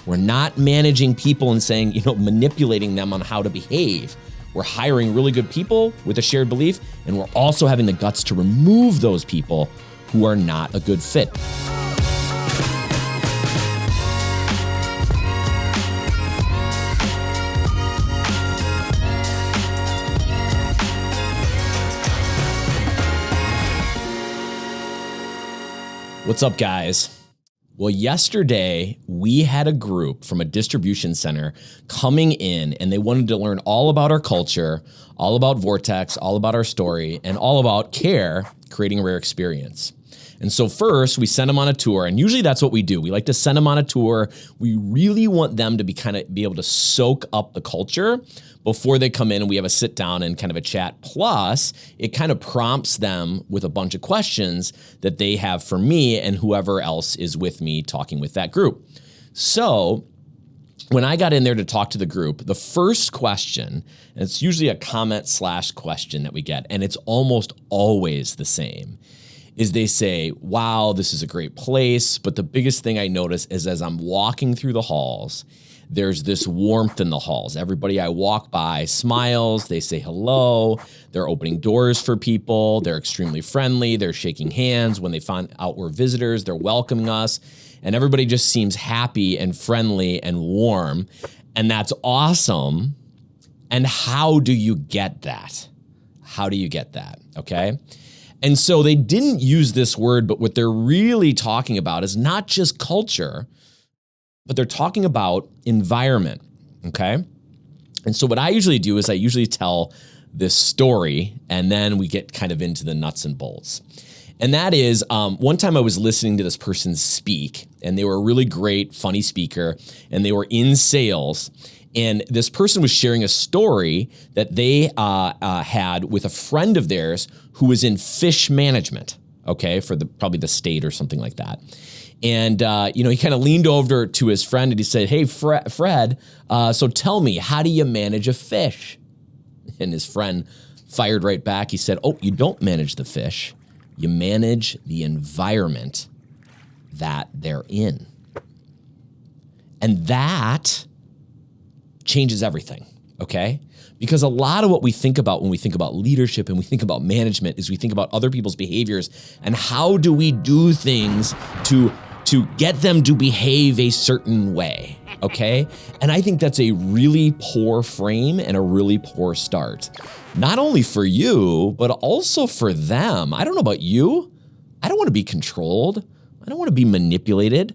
We're not managing people and saying, manipulating them on how to behave. We're hiring really good people with a shared belief, and we're also having the guts to remove those people who are not a good fit. What's up, guys? Well, yesterday we had a group from a distribution center coming in, and they wanted to learn all about our culture, all about Vortex, all about our story, and all about CARE, creating a rare experience. And so first we sent them on a tour, and usually that's what we do. We like to send them on a tour. We really want them to be able to soak up the culture before they come in, and we have a sit down and kind of a chat. Plus, it kind of prompts them with a bunch of questions that they have for me and whoever else is with me talking with that group. So when I got in there to talk to the group, the first question, and it's usually a comment/question that we get, and it's almost always the same, is they say, wow, this is a great place. But the biggest thing I notice is as I'm walking through the halls, there's this warmth in the halls. Everybody I walk by smiles, they say hello, they're opening doors for people, they're extremely friendly, they're shaking hands. When they find out we're visitors, they're welcoming us, and everybody just seems happy and friendly and warm, and that's awesome. And how do you get that? How do you get that, okay? And so they didn't use this word, but what they're really talking about is not just culture, but they're talking about environment, okay? And so what I usually do is I usually tell this story, and then we get kind of into the nuts and bolts. And that is, one time I was listening to this person speak, and they were a really great, funny speaker, and they were in sales. And this person was sharing a story that they had with a friend of theirs who was in fish management, okay, for probably the state or something like that. And, he kind of leaned over to his friend and he said, hey, Fred, so tell me, how do you manage a fish? And his friend fired right back. He said, oh, you don't manage the fish. You manage the environment that they're in. And that changes everything, okay? Because a lot of what we think about when we think about leadership and we think about management is we think about other people's behaviors and how do we do things to get them to behave a certain way, okay? And I think that's a really poor frame and a really poor start. Not only for you, but also for them. I don't know about you. I don't want to be controlled. I don't want to be manipulated.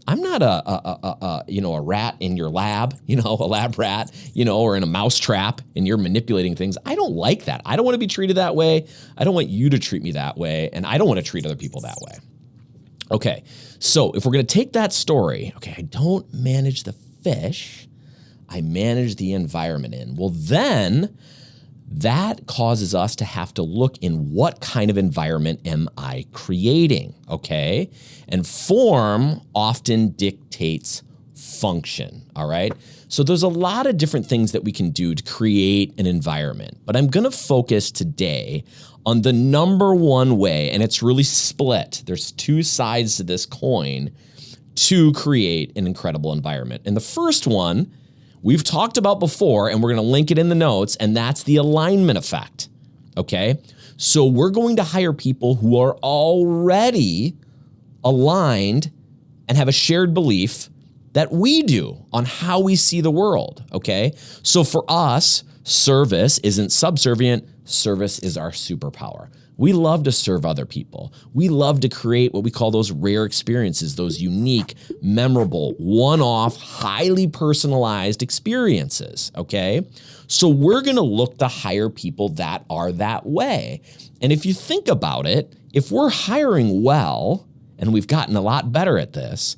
I'm not a rat in your lab, a lab rat, or in a mouse trap and you're manipulating things. I don't like that. I don't want to be treated that way. I don't want you to treat me that way. And I don't want to treat other people that way. Okay, so if we're going to take that story, okay, I don't manage the fish, I manage the environment in. Well, then that causes us to have to look in what kind of environment am I creating, okay? And form often dictates function, all right? So there's a lot of different things that we can do to create an environment, but I'm gonna focus today on the number one way, and it's really split. There's two sides to this coin to create an incredible environment. And the first one we've talked about before, and we're gonna link it in the notes, and that's the alignment effect, okay? So we're going to hire people who are already aligned and have a shared belief that we do on how we see the world, okay? So for us, service isn't subservient, service is our superpower. We love to serve other people. We love to create what we call those rare experiences, those unique, memorable, one-off, highly personalized experiences, okay? So we're gonna look to hire people that are that way. And if you think about it, if we're hiring well, and we've gotten a lot better at this,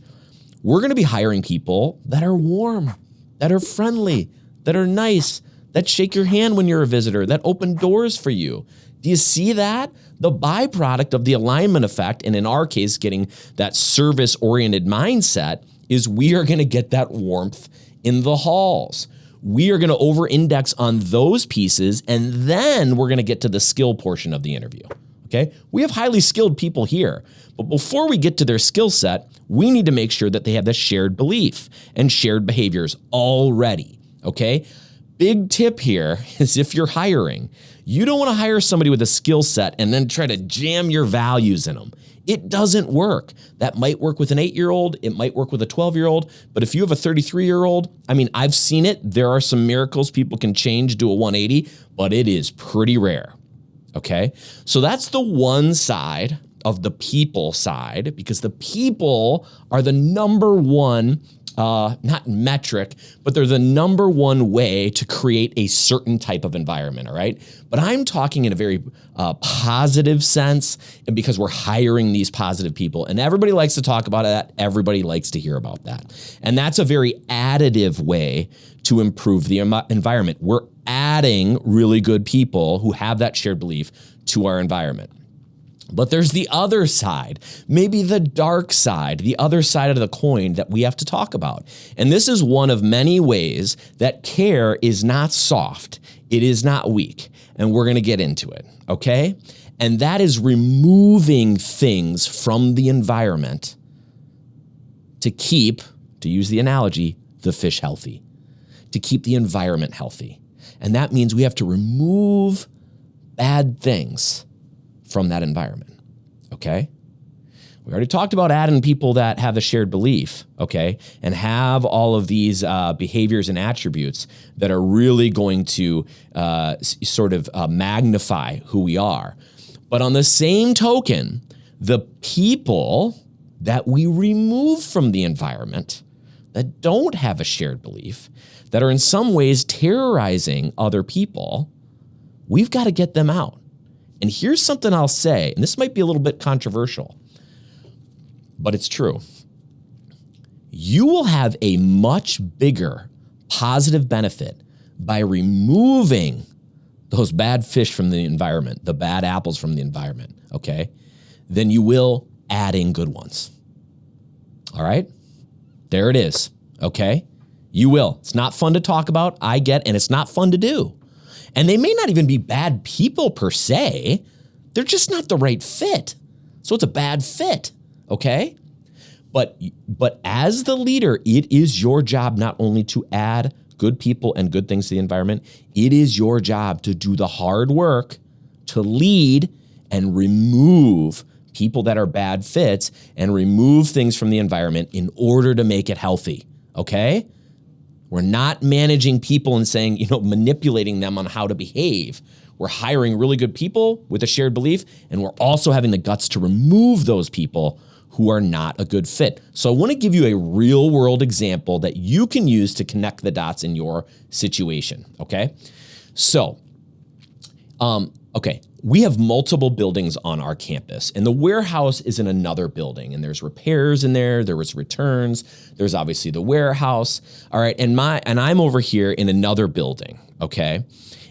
we're gonna be hiring people that are warm, that are friendly, that are nice, that shake your hand when you're a visitor, that open doors for you. Do you see that? The byproduct of the alignment effect, and in our case, getting that service-oriented mindset, is we are gonna get that warmth in the halls. We are gonna over-index on those pieces, and then we're gonna get to the skill portion of the interview, okay? We have highly skilled people here, but before we get to their skill set, we need to make sure that they have this shared belief and shared behaviors already, okay? Big tip here is if you're hiring, you don't want to hire somebody with a skill set and then try to jam your values in them. It doesn't work. That might work with an 8-year-old. It might work with a 12-year-old. But if you have a 33-year-old, I mean, I've seen it. There are some miracles people can change, do a 180, but it is pretty rare. Okay? So that's the one side of the people side, because the people are the number one not metric, but they're the number one way to create a certain type of environment, all right? But I'm talking in a very positive sense, and because we're hiring these positive people, and everybody likes to talk about that, everybody likes to hear about that. And that's a very additive way to improve the environment. We're adding really good people who have that shared belief to our environment. But there's the other side, maybe the dark side, the other side of the coin that we have to talk about. And this is one of many ways that care is not soft. It is not weak. And we're going to get into it, okay? And that is removing things from the environment to keep, to use the analogy, the fish healthy, to keep the environment healthy. And that means we have to remove bad things from that environment, okay? We already talked about adding people that have a shared belief, okay, and have all of these behaviors and attributes that are really going to magnify who we are. But on the same token, the people that we remove from the environment that don't have a shared belief, that are in some ways terrorizing other people, we've got to get them out. And here's something I'll say, and this might be a little bit controversial, but it's true. You will have a much bigger positive benefit by removing those bad fish from the environment, the bad apples from the environment, okay, than you will adding good ones. All right? There it is, okay? You will. It's not fun to talk about, I get, and it's not fun to do. And they may not even be bad people per se. They're just not the right fit. So it's a bad fit, okay? But as the leader, it is your job not only to add good people and good things to the environment, it is your job to do the hard work to lead and remove people that are bad fits and remove things from the environment in order to make it healthy, okay? We're not managing people and saying, manipulating them on how to behave. We're hiring really good people with a shared belief, and we're also having the guts to remove those people who are not a good fit. So I want to give you a real world example that you can use to connect the dots in your situation, okay? So, we have multiple buildings on our campus, and the warehouse is in another building, and there's repairs in there, there was returns, there's obviously the warehouse, all right, and I'm over here in another building, okay?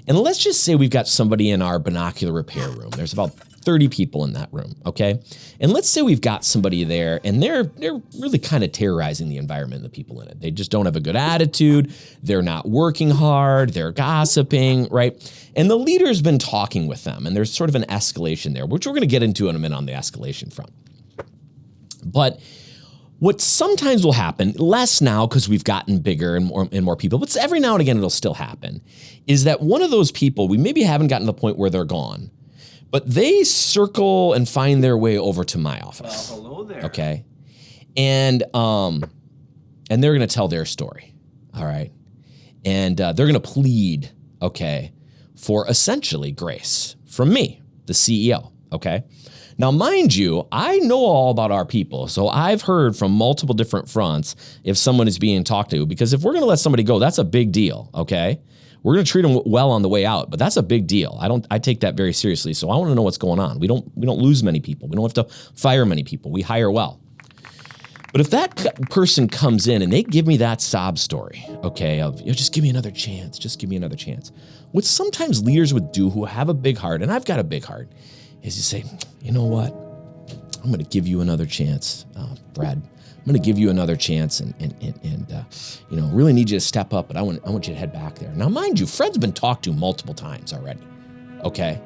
And let's just say we've got somebody in our binocular repair room. There's about 30 people in that room, okay? And let's say we've got somebody there and they're really kind of terrorizing the environment and the people in it. They just don't have a good attitude. They're not working hard. They're gossiping, right? And the leader's been talking with them and there's sort of an escalation there, which we're going to get into in a minute on the escalation front. But what sometimes will happen, less now because we've gotten bigger and more people, but every now and again it'll still happen, is that one of those people, we maybe haven't gotten to the point where they're gone, but they circle and find their way over to my office. Well, hello there. Okay. And they're going to tell their story. All right. And they're going to plead, okay, for essentially grace from me, the CEO. Okay. Now, mind you, I know all about our people. So I've heard from multiple different fronts if someone is being talked to, because if we're going to let somebody go, that's a big deal. Okay. We're going to treat them well on the way out, but that's a big deal. I take that very seriously. So I want to know what's going on. We don't lose many people. We don't have to fire many people. We hire well. But if that person comes in and they give me that sob story, okay, of just give me another chance, just give me another chance. What sometimes leaders would do who have a big heart, and I've got a big heart, is you say, you know what? I'm going to give you another chance, Brad. I'm going to give you another chance and really need you to step up, but I want you to head back there. Now, mind you, Fred's been talked to multiple times already, okay?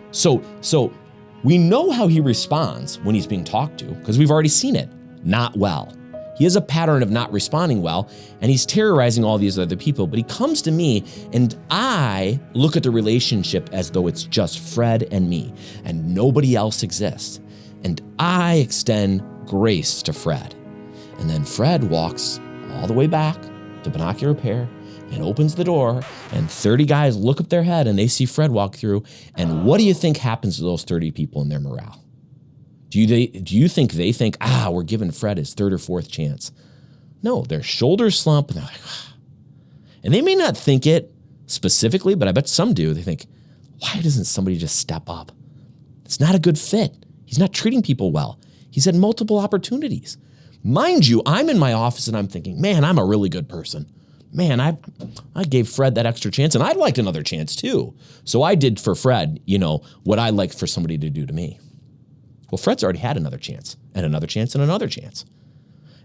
So We know how he responds when he's being talked to because we've already seen it. Not well. He has a pattern of not responding well, and he's terrorizing all these other people. But he comes to me, and I look at the relationship as though it's just Fred and me, and nobody else exists. And I extend grace to Fred. And then Fred walks all the way back to binocular repair and opens the door, and 30 guys look up their head and they see Fred walk through. And what do you think happens to those 30 people in their morale? Do you think they think, we're giving Fred his third or fourth chance? No, their shoulders slump and they're like, And they may not think it specifically, but I bet some do. They think, why doesn't somebody just step up? It's not a good fit. He's not treating people well. He's had multiple opportunities. Mind you, I'm in my office and I'm thinking, man, I'm a really good person. Man, I gave Fred that extra chance, and I'd like another chance too. So I did for Fred, what I like for somebody to do to me. Well, Fred's already had another chance and another chance and another chance.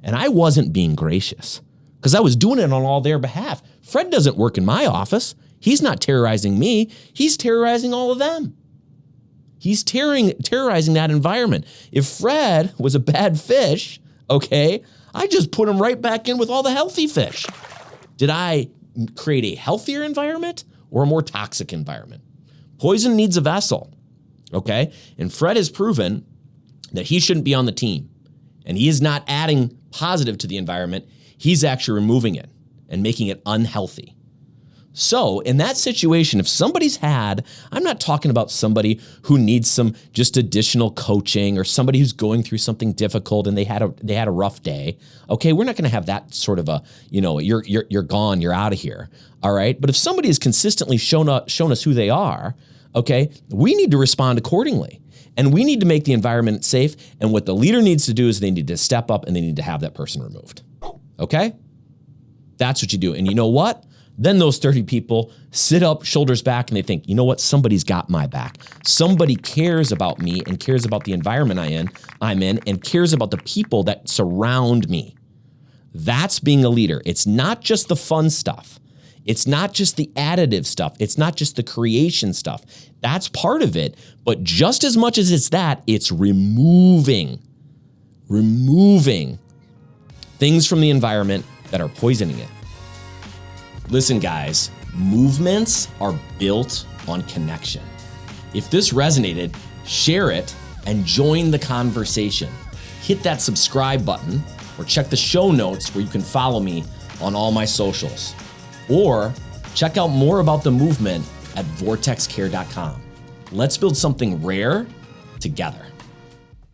And I wasn't being gracious because I was doing it on all their behalf. Fred doesn't work in my office. He's not terrorizing me. He's terrorizing all of them. He's terrorizing that environment. If Fred was a bad fish, okay, I just put him right back in with all the healthy fish. Did I create a healthier environment or a more toxic environment? Poison needs a vessel, okay? And Fred has proven that he shouldn't be on the team. And he is not adding positive to the environment. He's actually removing it and making it unhealthy. So in that situation, if somebody's I'm not talking about somebody who needs some just additional coaching or somebody who's going through something difficult and they had a rough day. Okay, we're not going to have that sort of a, you're gone, you're out of here. All right. But if somebody has consistently shown us who they are, okay, we need to respond accordingly. And we need to make the environment safe. And what the leader needs to do is they need to step up and they need to have that person removed. Okay? That's what you do. And you know what? Then those 30 people sit up, shoulders back, and they think, you know what? Somebody's got my back. Somebody cares about me and cares about the environment I'm in and cares about the people that surround me. That's being a leader. It's not just the fun stuff. It's not just the additive stuff. It's not just the creation stuff. That's part of it. But just as much as it's that, it's removing things from the environment that are poisoning it. Listen, guys, movements are built on connection. If this resonated, share it and join the conversation. Hit that subscribe button or check the show notes where you can follow me on all my socials. Or check out more about the movement at vortexcare.com. Let's build something rare together.